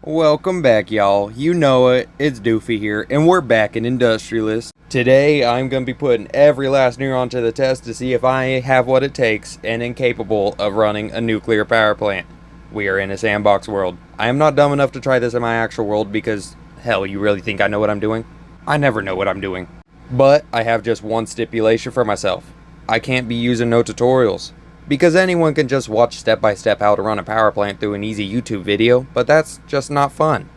Welcome back, y'all. You know it, it's Doofy here, and we're back in Industrialist. Today, I'm going to be putting every last neuron to the test to see if I have what it takes and am capable of running a nuclear power plant. We are in a sandbox world. I am not dumb enough to try this in my actual world because, hell, you really think I know what I'm doing? I never know what I'm doing. But I have just one stipulation for myself. I can't be using no tutorials. Because anyone can just watch step by step how to run a power plant through an easy YouTube video, but that's just not fun.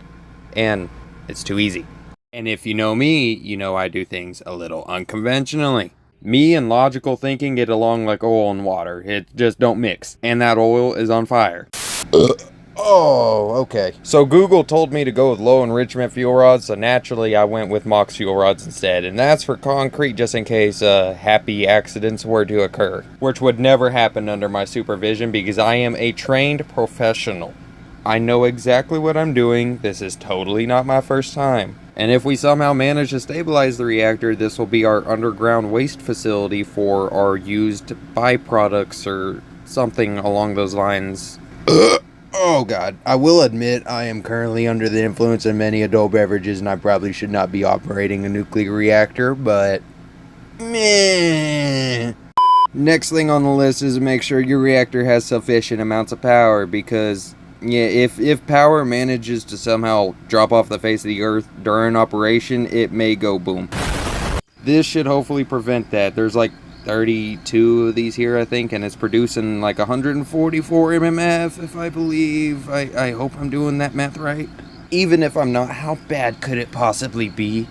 And it's too easy. And if you know me, you know I do things a little unconventionally. Me and logical thinking get along like oil and water. It just don't mix. And that oil is on fire. Oh, okay. So Google told me to go with low enrichment fuel rods, so naturally I went with Mox fuel rods instead. And that's for concrete just in case happy accidents were to occur. Which would never happen under my supervision because I am a trained professional. I know exactly what I'm doing. This is totally not my first time. And if we somehow manage to stabilize the reactor, this will be our underground waste facility for our used byproducts or something along those lines. Oh god, I will admit I am currently under the influence of many adult beverages and I probably should not be operating a nuclear reactor, but meh. Next thing on the list is to make sure your reactor has sufficient amounts of power because, yeah, if power manages to somehow drop off the face of the earth during operation, it may go boom. This should hopefully prevent that. There's like 32 of these here, I think, and it's producing like 144 mmF, if I believe. I hope I'm doing that math right. Even if I'm not, how bad could it possibly be?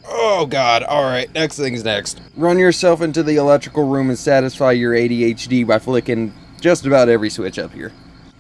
Oh god, alright, next thing's next. Run yourself into the electrical room and satisfy your ADHD by flicking just about every switch up here.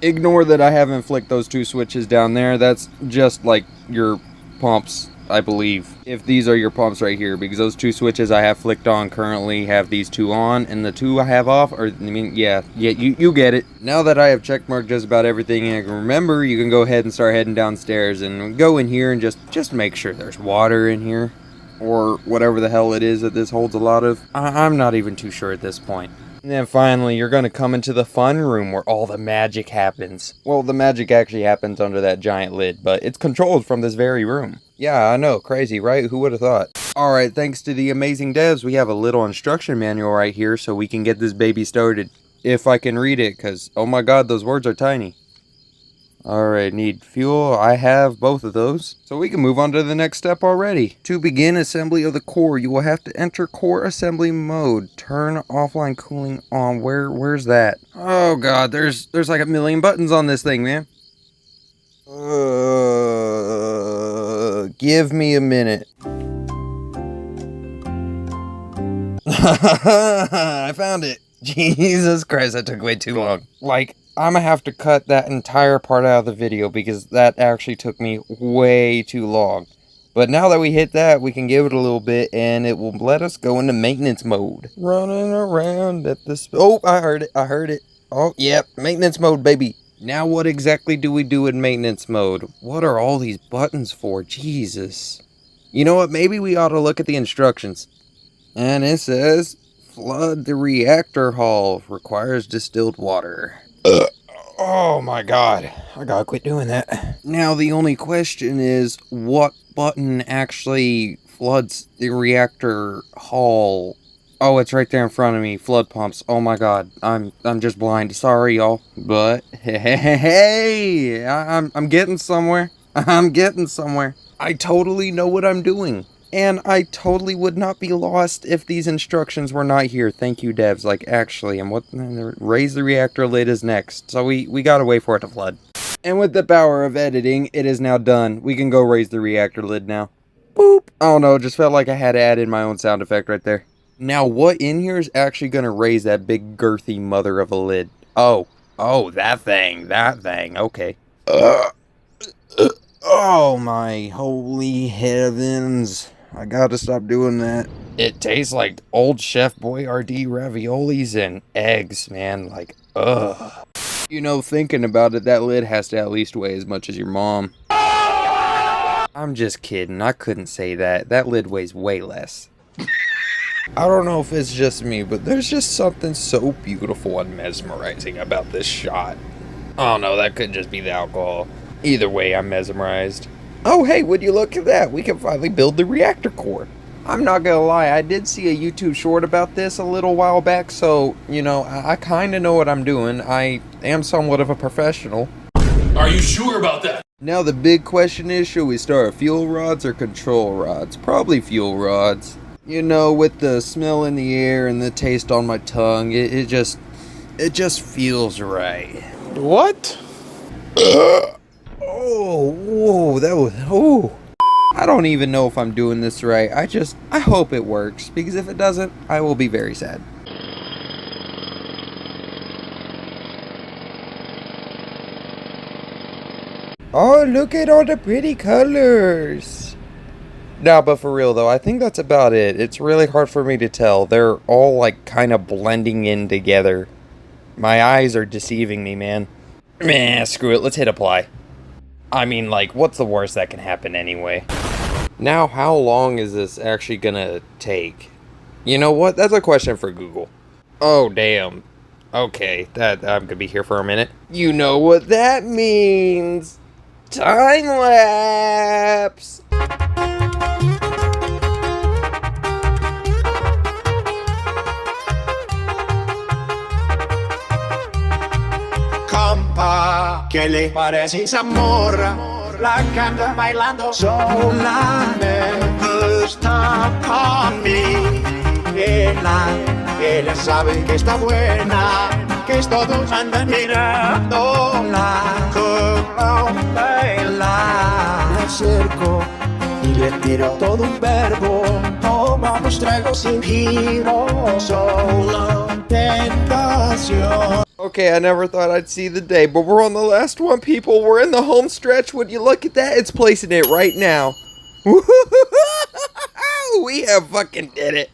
Ignore that I haven't flicked those two switches down there. That's just like your pumps, I believe. If these are your pumps right here, because those two switches I have flicked on currently have these two on, and the two I have off, or, you get it. Now that I have checkmarked just about everything and I can remember, you can go ahead and start heading downstairs and go in here and just make sure there's water in here. Or whatever the hell it is that this holds a lot of. I'm not even too sure at this point. And then finally, you're going to come into the fun room where all the magic happens. Well, the magic actually happens under that giant lid, but it's controlled from this very room. Yeah, I know, crazy, right? Who would have thought? Alright, thanks to the amazing devs, we have a little instruction manual right here so we can get this baby started. If I can read it, because, oh my god, those words are tiny. Alright, need fuel. I have both of those. So we can move on to the next step already. To begin assembly of the core, you will have to enter core assembly mode. Turn offline cooling on. Where's that? Oh god, there's like a million buttons on this thing, man. Give me a minute. I found it. Jesus Christ, that took way too long. Like, I'm gonna have to cut that entire part out of the video because that actually took me way too long. But now that we hit that, we can give it a little bit and it will let us go into maintenance mode. Running around at this... Oh, I heard it. Oh, yep, maintenance mode, baby. Now what exactly do we do in maintenance mode? What are all these buttons for? Jesus. You know what, maybe we ought to look at the instructions. And it says, flood the reactor hull, requires distilled water. Oh my god, I gotta quit doing that. Now the only question is, what button actually floods the reactor hull? Oh, it's right there in front of me, flood pumps. Oh my god, I'm just blind. Sorry, y'all. But hey, I'm getting somewhere. I'm getting somewhere. I totally know what I'm doing. And I totally would not be lost if these instructions were not here. Thank you, devs. Like, actually, and what... Raise the reactor lid is next. So we gotta wait for it to flood. And with the power of editing, it is now done. We can go raise the reactor lid now. Boop. Oh no, just felt like I had to add in my own sound effect right there. Now, what in here is actually gonna raise that big girthy mother of a lid? Oh, that thing. Okay. Oh my holy heavens. I gotta stop doing that. It tastes like old Chef Boyardee raviolis and eggs, man. Like, ugh. You know, thinking about it, that lid has to at least weigh as much as your mom. I'm just kidding. I couldn't say that. That lid weighs way less. I don't know if it's just me, but there's just something so beautiful and mesmerizing about this shot. Oh no, that could just be the alcohol. Either way, I'm mesmerized. Oh hey, would you look at that? We can finally build the reactor core. I'm not gonna lie, I did see a YouTube short about this a little while back, so, you know, I kinda know what I'm doing. I am somewhat of a professional. Are you sure about that? Now the big question is, should we start fuel rods or control rods? Probably fuel rods. You know, with the smell in the air and the taste on my tongue, it just feels right. What? Oh, whoa, that was, oh. I don't even know if I'm doing this right. I hope it works, because if it doesn't, I will be very sad. Oh, look at all the pretty colors. Nah, but for real though, I think that's about it. It's really hard for me to tell. They're all like kind of blending in together. My eyes are deceiving me, man. Meh, screw it. Let's hit apply. I mean, like, what's the worst that can happen anyway? Now, how long is this actually gonna take? You know what? That's a question for Google. Oh, damn. Okay, I'm gonna be here for a minute. You know what that means. Time lapse. Compa, ¿qué le parece esa morra? La que anda bailando sola. Me gusta conmigo. Ella sabe que está buena, que todos andan mirándola. Como baila, me acerco y le tiro todo un verbo. Tomamos tragos sin giro, solo tentación. Okay, I never thought I'd see the day, but we're on the last one, people. We're in the home stretch. Would you look at that? It's placing it right now. We have fucking did it.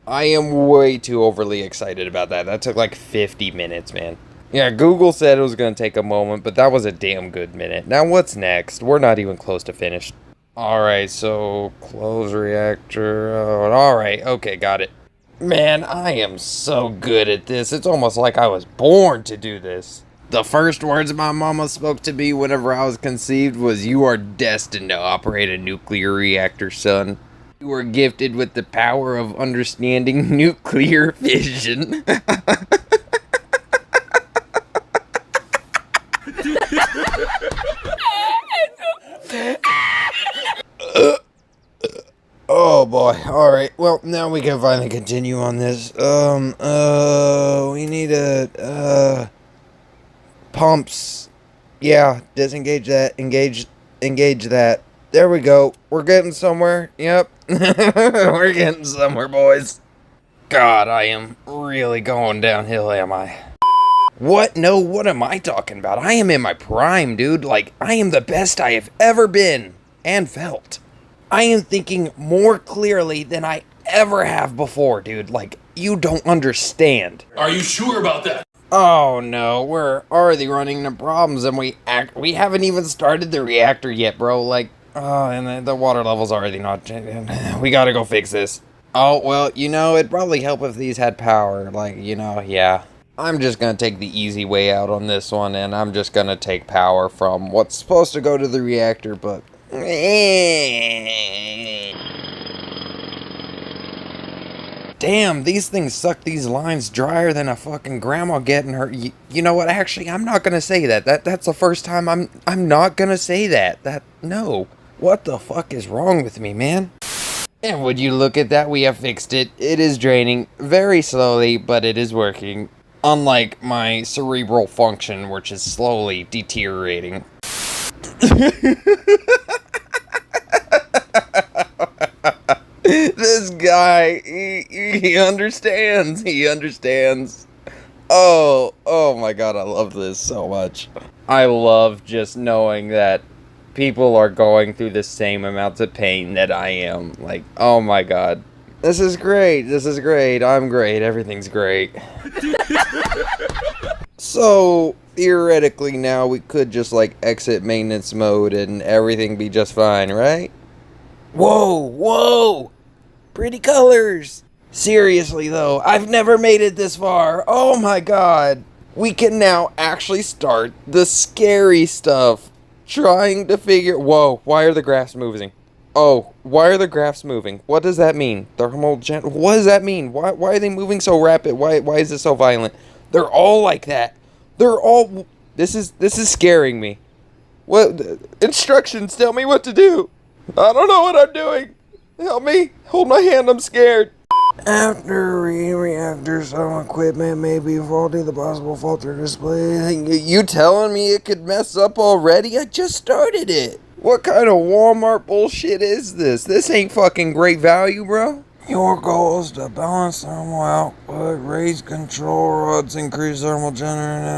I am way too overly excited about that. That took like 50 minutes, man. Yeah, Google said it was going to take a moment, but that was a damn good minute. Now what's next? We're not even close to finished. Alright, so close reactor. Alright, okay, got it. Man, I am so good at this. It's almost like I was born to do this. The first words my mama spoke to me whenever I was conceived was, "You are destined to operate a nuclear reactor, son. You are gifted with the power of understanding nuclear fission." Oh boy, alright, well, now we can finally continue on this. We need pumps. Yeah, disengage that, engage that. There we go. We're getting somewhere. Yep. We're getting somewhere, boys. God, I am really going downhill, am I? What? No, what am I talking about? I am in my prime, dude. Like, I am the best I have ever been and felt. I am thinking more clearly than I ever have before, dude. Like, you don't understand. Are you sure about that? Oh no, we're already running into problems and we haven't even started the reactor yet, bro. Like, and the water level's already not changing. We gotta go fix this. Oh, well, you know, it'd probably help if these had power. Like, you know, yeah. I'm just gonna take the easy way out on this one, and I'm just gonna take power from what's supposed to go to the reactor, but... Damn, these things suck these lines drier than a fucking grandma getting her... You know what, actually, I'm not gonna say that. That's the first time I'm not gonna say that. No. What the fuck is wrong with me, man? And would you look at that, we have fixed it. It is draining very slowly, but it is working. Unlike my cerebral function, which is slowly deteriorating. This guy, he understands. He understands. Oh my god, I love this so much. I love just knowing that people are going through the same amounts of pain that I am. Like, oh my god. This is great. This is great. I'm great. Everything's great. So, theoretically now we could just like exit maintenance mode and everything be just fine, right? Whoa! Pretty colors! Seriously though, I've never made it this far. Oh my god. we can now actually start the scary stuff. Trying to figure... Whoa, why are the graphs moving? Oh, why are the graphs moving? What does that mean? What does that mean? Why are they moving so rapid? Why is it so violent? They're all like that. They're all... This is scaring me. What? Instructions, tell me what to do. I don't know what I'm doing. Help me. Hold my hand, I'm scared. After reactor, some equipment may be faulty. The possible fault or display. You telling me it could mess up already? I just started it. What kind of Walmart bullshit is this? This ain't fucking great value, bro. Your goal is to balance thermal output, raise control rods, increase thermal generation.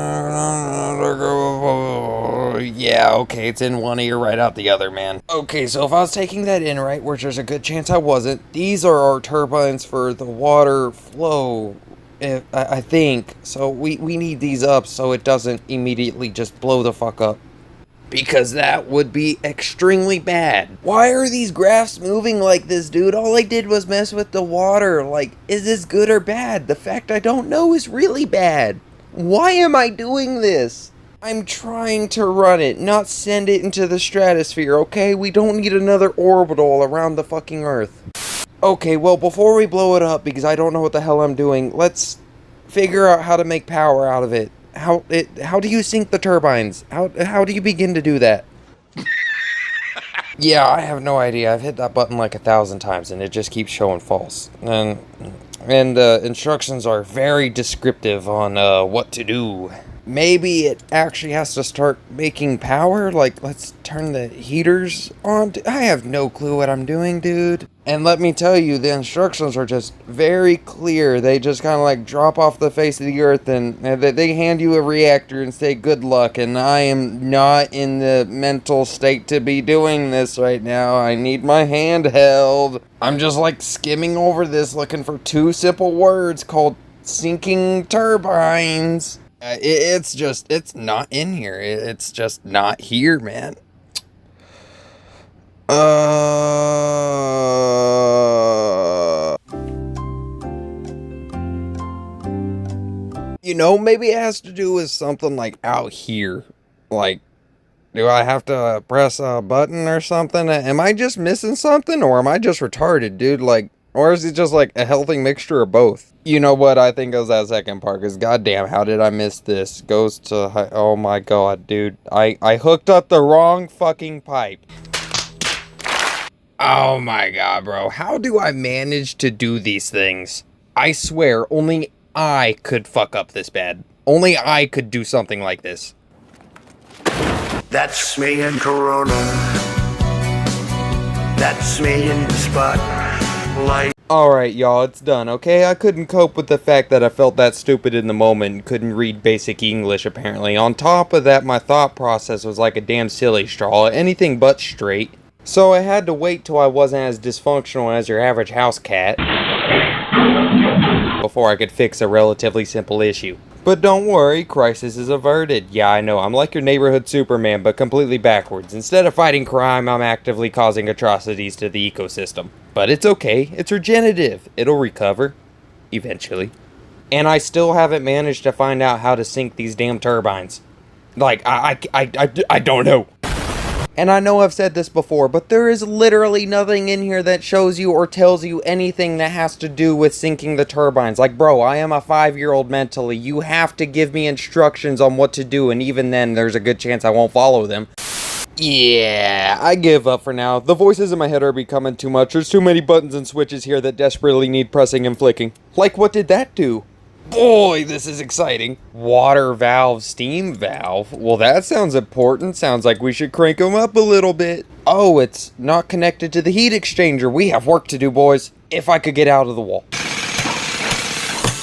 Yeah, okay, it's in one ear, right out the other, man. Okay, so if I was taking that in right, which there's a good chance I wasn't, these are our turbines for the water flow, I think. So we need these up so it doesn't immediately just blow the fuck up. Because that would be extremely bad. Why are these graphs moving like this, dude? All I did was mess with the water. Like, is this good or bad? The fact I don't know is really bad. Why am I doing this? I'm trying to run it, not send it into the stratosphere, okay? We don't need another orbital around the fucking Earth. Okay, well, before we blow it up, because I don't know what the hell I'm doing, let's figure out how to make power out of it. How do you sync the turbines? How do you begin to do that? Yeah, I have no idea. I've hit that button like 1,000 times and it just keeps showing false. And instructions are very descriptive on what to do. Maybe it actually has to start making power? Like, let's turn the heaters on? I have no clue what I'm doing, dude. And let me tell you, the instructions are just very clear. They just kind of like drop off the face of the earth and they hand you a reactor and say good luck. And I am not in the mental state to be doing this right now. I need my hand held. I'm just like skimming over this looking for two simple words called sinking turbines. It's not in here. It's just not here, man. You know, maybe it has to do with something like out here. Like, do I have to press a button or something? Am I just missing something, or am I just retarded, dude? Like, or is it just like a healthy mixture of both? You know what? I think it was that second part, because goddamn, how did I miss this? Goes to, oh my god, dude. I hooked up the wrong fucking pipe. Oh my god, bro. How do I manage to do these things? I swear, only I could fuck up this bad. Only I could do something like this. That's me in Corona. That's me in the spotlight. Alright, y'all, it's done, okay? I couldn't cope with the fact that I felt that stupid in the moment and couldn't read basic English, apparently. On top of that, my thought process was like a damn silly straw, anything but straight. So I had to wait till I wasn't as dysfunctional as your average house cat before I could fix a relatively simple issue. But don't worry, crisis is averted. Yeah, I know, I'm like your neighborhood Superman, but completely backwards. Instead of fighting crime, I'm actively causing atrocities to the ecosystem. But it's okay, it's regenerative. It'll recover. Eventually. And I still haven't managed to find out how to sync these damn turbines. Like, I don't know. And I know I've said this before, but there is literally nothing in here that shows you or tells you anything that has to do with syncing the turbines. Like, bro, I am a 5-year-old mentally. You have to give me instructions on what to do, and even then, there's a good chance I won't follow them. Yeah, I give up for now. The voices in my head are becoming too much. There's too many buttons and switches here that desperately need pressing and flicking. Like, what did that do? Boy, this is exciting. Water valve, steam valve. Well, that sounds important. Sounds like we should crank them up a little bit. Oh, it's not connected to the heat exchanger. We have work to do, boys. If I could get out of the wall.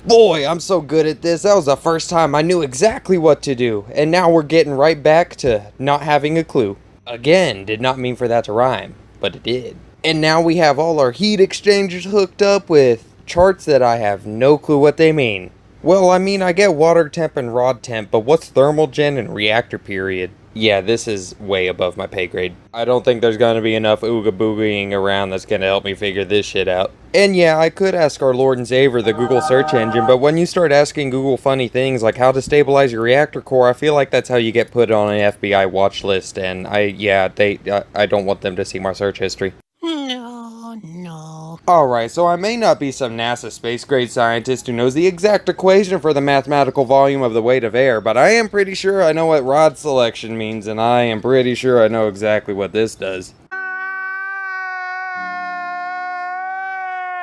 Boy, I'm so good at this. That was the first time I knew exactly what to do. And now we're getting right back to not having a clue. Again, did not mean for that to rhyme, but it did. And now we have all our heat exchangers hooked up with charts that I have no clue what they mean. Well, I mean, I get water temp and rod temp, but what's thermal gen and reactor period? Yeah, this is way above my pay grade. I don't think there's gonna be enough ooga boogieing around that's gonna help me figure this shit out. And yeah, I could ask our Lord and Savior, the Google search engine, but when you start asking Google funny things like how to stabilize your reactor core, I feel like that's how you get put on an FBI watch list, and I don't want them to see my search history. No. Alright, so I may not be some NASA space grade scientist who knows the exact equation for the mathematical volume of the weight of air, but I am pretty sure I know what rod selection means, and I am pretty sure I know exactly what this does.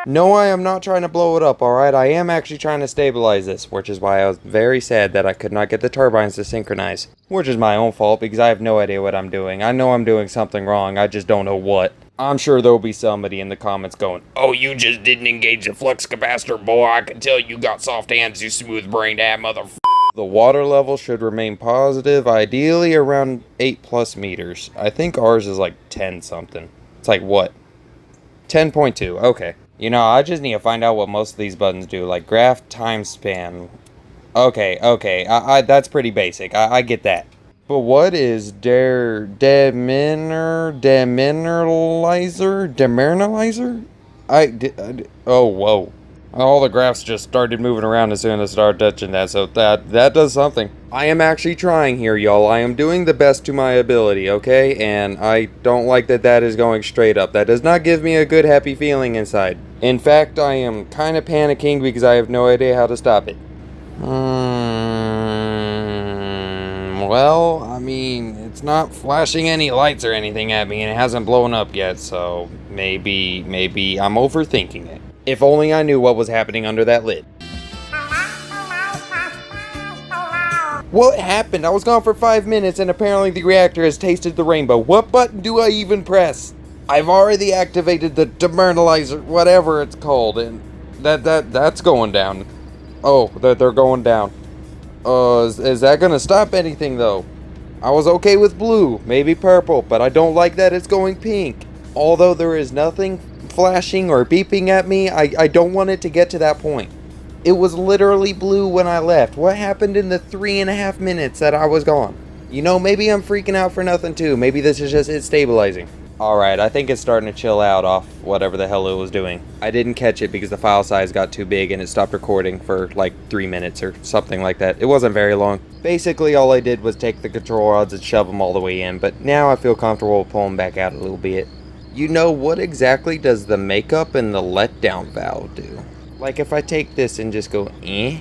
No, I am not trying to blow it up, alright? I am actually trying to stabilize this, which is why I was very sad that I could not get the turbines to synchronize. Which is my own fault, because I have no idea what I'm doing. I know I'm doing something wrong, I just don't know what. I'm sure there'll be somebody in the comments going, "Oh, you just didn't engage the flux capacitor, boy. I can tell you got soft hands, you smooth-brained ass motherfucker." The water level should remain positive, ideally around 8+ meters. I think ours is like 10 something. It's like what? 10.2, okay. You know, I just need to find out what most of these buttons do, like graph time span. Okay, that's pretty basic. I get that. But what is demineralizer? Oh, whoa. All the graphs just started moving around as soon as I started touching that, so that does something. I am actually trying here, y'all. I am doing the best to my ability, okay? And I don't like that is going straight up. That does not give me a good, happy feeling inside. In fact, I am kind of panicking because I have no idea how to stop it. Well, I mean, it's not flashing any lights or anything at me, and it hasn't blown up yet, so maybe I'm overthinking it. If only I knew what was happening under that lid. What happened? I was gone for 5 minutes, and apparently the reactor has tasted the rainbow. What button do I even press? I've already activated the demernalizer, whatever it's called, and that's going down. Oh, they're going down. Is that gonna stop anything though? I was okay with blue, maybe purple, but I don't like that it's going pink. Although there is nothing flashing or beeping at me, I don't want it to get to that point. It was literally blue when I left. What happened in the 3.5 minutes that I was gone? You know, maybe I'm freaking out for nothing too. Maybe this is just it stabilizing. Alright, I think it's starting to chill out off whatever the hell it was doing. I didn't catch it because the file size got too big and it stopped recording for like 3 minutes or something like that. It wasn't very long. Basically, all I did was take the control rods and shove them all the way in, but now I feel comfortable pulling back out a little bit. You know, what exactly does the makeup and the letdown valve do? Like if I take this and just go, eh?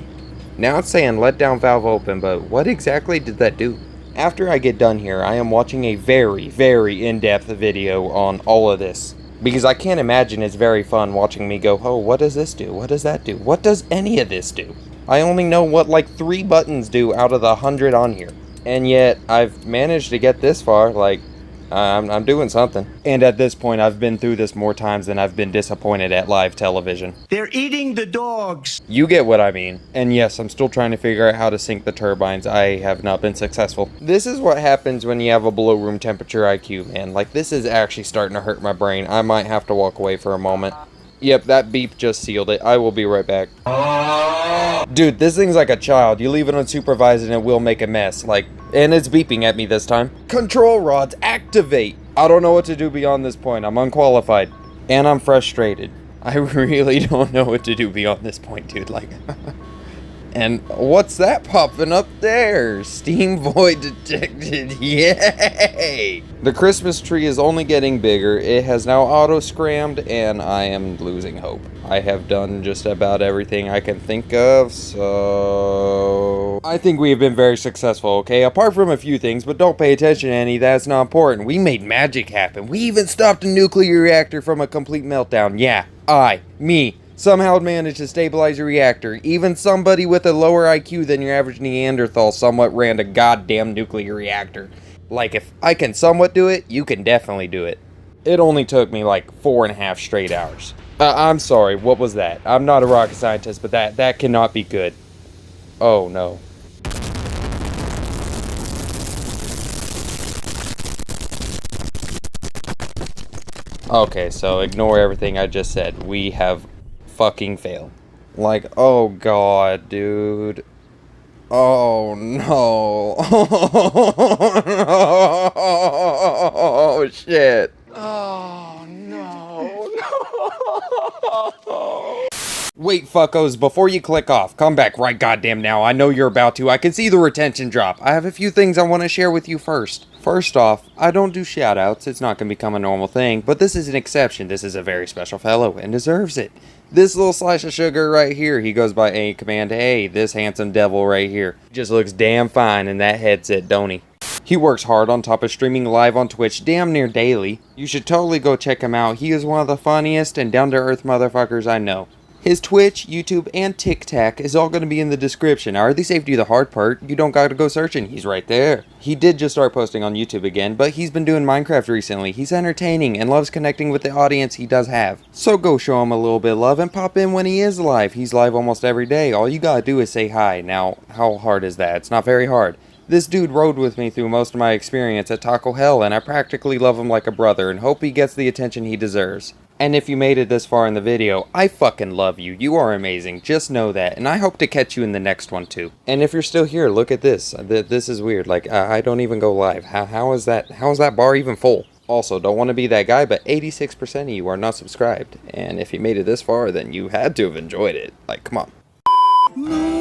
Now it's saying letdown valve open, but what exactly did that do? After I get done here, I am watching a very, very in-depth video on all of this. Because I can't imagine it's very fun watching me go, oh, what does this do? What does that do? What does any of this do? I only know what like 3 buttons do out of the 100 on here. And yet, I've managed to get this far, like, I'm doing something. And at this point, I've been through this more times than I've been disappointed at live television. They're eating the dogs. You get what I mean. And yes, I'm still trying to figure out how to sync the turbines. I have not been successful. This is what happens when you have a below room temperature IQ, man. Like, this is actually starting to hurt my brain. I might have to walk away for a moment. Yep, that beep just sealed it. I will be right back. Dude, this thing's like a child. You leave it unsupervised and it will make a mess. Like, and it's beeping at me this time. Control rods, activate! I don't know what to do beyond this point. I'm unqualified. And I'm frustrated. I really don't know what to do beyond this point, dude. Like, and what's that popping up there? Steam void detected. Yay! The Christmas tree is only getting bigger. It has now auto-scrammed, and I am losing hope. I have done just about everything I can think of, so I think we have been very successful, okay? Apart from a few things, but don't pay attention to any, that's not important. We made magic happen. We even stopped a nuclear reactor from a complete meltdown. Yeah, me, somehow managed to stabilize a reactor. Even somebody with a lower IQ than your average Neanderthal somewhat ran a goddamn nuclear reactor. Like, if I can somewhat do it, you can definitely do it. It only took me like 4.5 straight hours. I'm sorry, what was that? I'm not a rocket scientist, but that cannot be good. Oh no. Okay, so ignore everything I just said. We have fucking failed. Like, oh god, dude. Oh no. Oh shit. Oh, no. Wait, fuckos, before you click off, come back right goddamn now. I know you're about to. I can see the retention drop. I have a few things I want to share with you first. First off, I don't do shoutouts. It's not going to become a normal thing, but this is an exception. This is a very special fellow and deserves it. This little slice of sugar right here, he goes by A Command A. This handsome devil right here just looks damn fine in that headset, don't he? He works hard on top of streaming live on Twitch damn near daily. You should totally go check him out. He is one of the funniest and down-to-earth motherfuckers I know. His Twitch, YouTube, and TikTok is all going to be in the description. I already saved you the hard part. You don't got to go searching. He's right there. He did just start posting on YouTube again, but he's been doing Minecraft recently. He's entertaining and loves connecting with the audience he does have. So go show him a little bit of love and pop in when he is live. He's live almost every day. All you got to do is say hi. Now, how hard is that? It's not very hard. This dude rode with me through most of my experience at Taco Hell, and I practically love him like a brother and hope he gets the attention he deserves. And if you made it this far in the video, I fucking love you. You are amazing. Just know that. And I hope to catch you in the next one too. And if you're still here, look at this. This is weird. Like, I don't even go live. How is that bar even full? Also, don't want to be that guy, but 86% of you are not subscribed. And if you made it this far, then you had to have enjoyed it. Like, come on.